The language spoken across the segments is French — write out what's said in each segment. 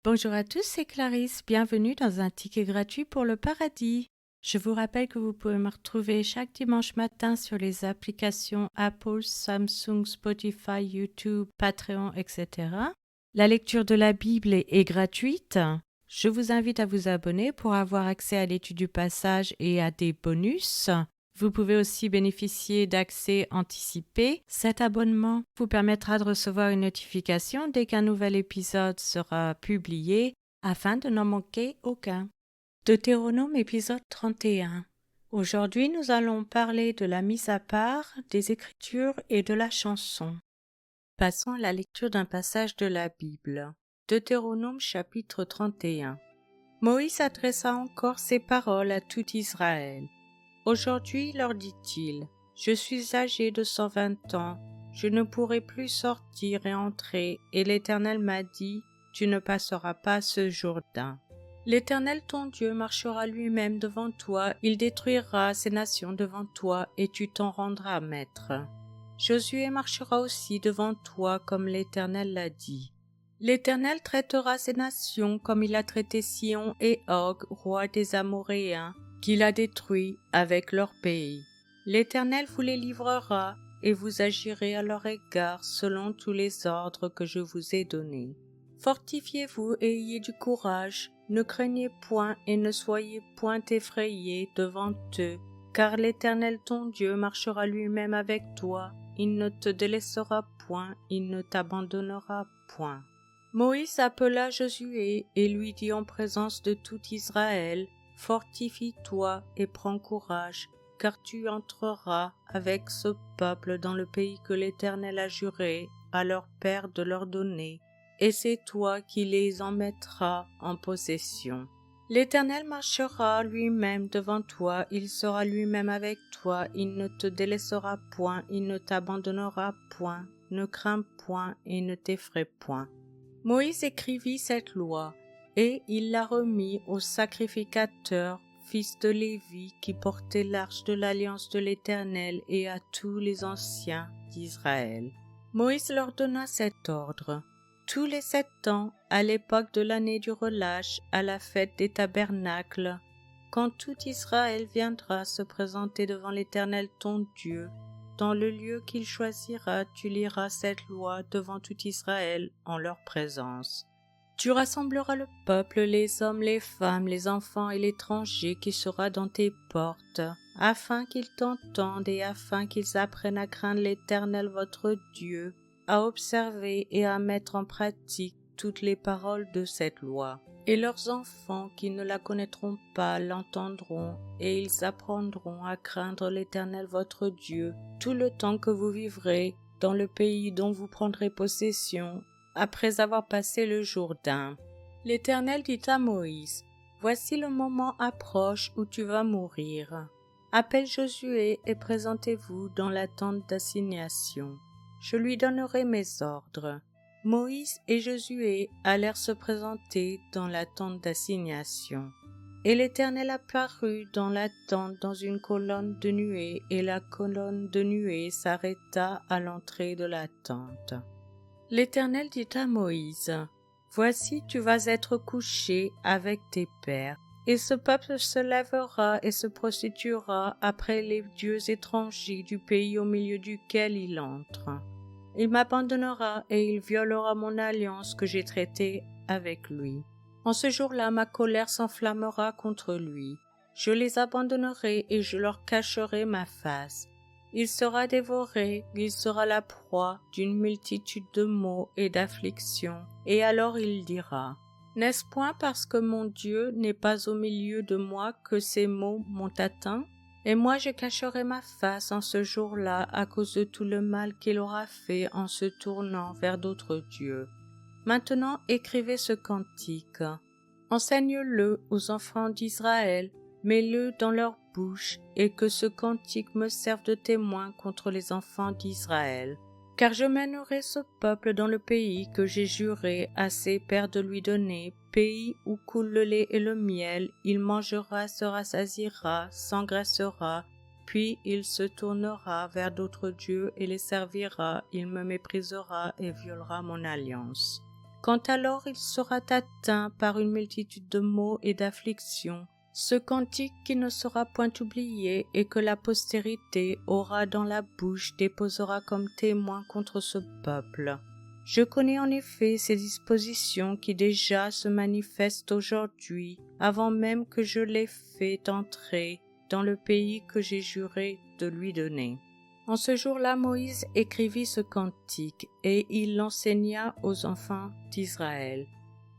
Bonjour à tous, c'est Clarisse. Bienvenue dans un ticket gratuit pour le paradis. Je vous rappelle que vous pouvez me retrouver chaque dimanche matin sur les applications Apple, Samsung, Spotify, YouTube, Patreon, etc. La lecture de la Bible est gratuite. Je vous invite à vous abonner pour avoir accès à l'étude du passage et à des bonus. Vous pouvez aussi bénéficier d'accès anticipé. Cet abonnement vous permettra de recevoir une notification dès qu'un nouvel épisode sera publié afin de n'en manquer aucun. Deutéronome épisode 31. Aujourd'hui, nous allons parler de la mise à part, des Écritures et de la chanson. Passons à la lecture d'un passage de la Bible. Deutéronome chapitre 31. Moïse adressa encore ces paroles à tout Israël. Aujourd'hui, leur dit-il, je suis âgé de 120 ans, je ne pourrai plus sortir et entrer, et l'Éternel m'a dit, tu ne passeras pas ce Jourdain. L'Éternel ton Dieu marchera lui-même devant toi, il détruira ces nations devant toi, et tu t'en rendras maître. Josué marchera aussi devant toi, comme l'Éternel l'a dit. L'Éternel traitera ces nations comme il a traité Sion et Og, roi des Amoréens, qu'il a détruits avec leur pays. L'Éternel vous les livrera, et vous agirez à leur égard selon tous les ordres que je vous ai donnés. Fortifiez-vous et ayez du courage, ne craignez point et ne soyez point effrayés devant eux, car l'Éternel ton Dieu marchera lui-même avec toi, il ne te délaissera point, il ne t'abandonnera point. Moïse appela Josué et lui dit en présence de tout Israël, « Fortifie-toi et prends courage, car tu entreras avec ce peuple dans le pays que l'Éternel a juré à leur père de leur donner, et c'est toi qui les en mettras en possession. L'Éternel marchera lui-même devant toi, il sera lui-même avec toi, il ne te délaissera point, il ne t'abandonnera point, ne crains point et ne t'effraie point. » Moïse écrivit cette loi, et il la remit au sacrificateur, fils de Lévi, qui portait l'arche de l'alliance de l'Éternel, et à tous les anciens d'Israël. Moïse leur donna cet ordre. Tous les 7 ans, à l'époque de l'année du relâche, à la fête des tabernacles, quand tout Israël viendra se présenter devant l'Éternel ton Dieu, dans le lieu qu'il choisira, tu liras cette loi devant tout Israël en leur présence. Tu rassembleras le peuple, les hommes, les femmes, les enfants et l'étranger qui sera dans tes portes, afin qu'ils t'entendent et afin qu'ils apprennent à craindre l'Éternel votre Dieu, à observer et à mettre en pratique toutes les paroles de cette loi. Et leurs enfants qui ne la connaîtront pas l'entendront, et ils apprendront à craindre l'Éternel votre Dieu tout le temps que vous vivrez dans le pays dont vous prendrez possession, après avoir passé le Jourdain. L'Éternel dit à Moïse, « Voici le moment approche où tu vas mourir. Appelle Josué et présentez-vous dans la tente d'assignation. Je lui donnerai mes ordres. » Moïse et Josué allèrent se présenter dans la tente d'assignation. Et l'Éternel apparut dans la tente dans une colonne de nuée, et la colonne de nuée s'arrêta à l'entrée de la tente. L'Éternel dit à Moïse, « Voici tu vas être couché avec tes pères, et ce peuple se lèvera et se prostituera après les dieux étrangers du pays au milieu duquel il entre. Il m'abandonnera et il violera mon alliance que j'ai traitée avec lui. En ce jour-là, ma colère s'enflammera contre lui. Je les abandonnerai et je leur cacherai ma face. Il sera dévoré, il sera la proie d'une multitude de maux et d'afflictions. Et alors il dira, « N'est-ce point parce que mon Dieu n'est pas au milieu de moi que ces maux m'ont atteint ? Et moi je cacherai ma face en ce jour-là à cause de tout le mal qu'il aura fait en se tournant vers d'autres dieux. Maintenant écrivez ce cantique. Enseigne-le aux enfants d'Israël, mets-le dans leur bouche, et que ce cantique me serve de témoin contre les enfants d'Israël. Car je mènerai ce peuple dans le pays que j'ai juré à ses pères de lui donner, pays où coule le lait et le miel, il mangera, se rassasiera, s'engraissera, puis il se tournera vers d'autres dieux et les servira, il me méprisera et violera mon alliance. Quand alors il sera atteint par une multitude de maux et d'afflictions, ce cantique qui ne sera point oublié et que la postérité aura dans la bouche déposera comme témoin contre ce peuple. Je connais en effet ces dispositions qui déjà se manifestent aujourd'hui, avant même que je l'ai fait entrer dans le pays que j'ai juré de lui donner. En ce jour-là, Moïse écrivit ce cantique, et il l'enseigna aux enfants d'Israël.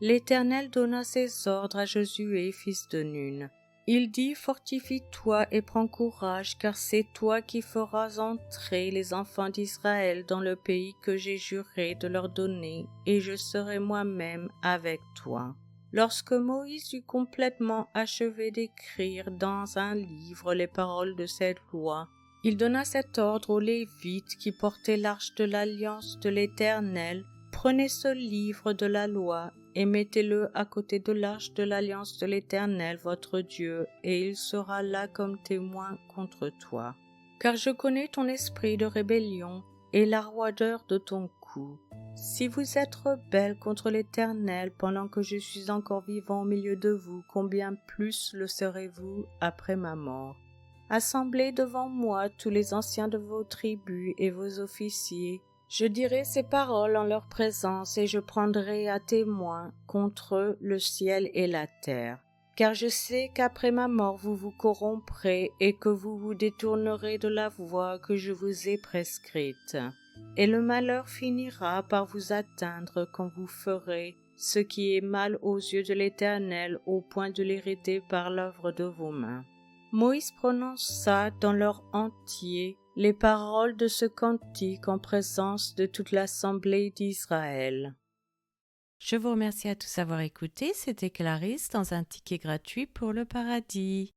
L'Éternel donna ses ordres à Josué, fils de Nun. Il dit, fortifie-toi et prends courage, car c'est toi qui feras entrer les enfants d'Israël dans le pays que j'ai juré de leur donner, et je serai moi-même avec toi. Lorsque Moïse eut complètement achevé d'écrire dans un livre les paroles de cette loi, il donna cet ordre aux Lévites qui portaient l'arche de l'alliance de l'Éternel. Prenez ce livre de la loi et mettez-le à côté de l'arche de l'alliance de l'Éternel votre Dieu, et il sera là comme témoin contre toi. Car je connais ton esprit de rébellion et la roideur de ton cou. Si vous êtes rebelles contre l'Éternel pendant que je suis encore vivant au milieu de vous, combien plus le serez-vous après ma mort? Assemblez devant moi tous les anciens de vos tribus et vos officiers. Je dirai ces paroles en leur présence et je prendrai à témoin contre eux le ciel et la terre. Car je sais qu'après ma mort vous vous corromprez et que vous vous détournerez de la voie que je vous ai prescrite. Et le malheur finira par vous atteindre quand vous ferez ce qui est mal aux yeux de l'Éternel au point de l'hériter par l'œuvre de vos mains. Moïse prononça dans leur entier les paroles de ce cantique en présence de toute l'assemblée d'Israël. Je vous remercie à tous d'avoir écouté. C'était Clarisse dans un ticket gratuit pour le paradis.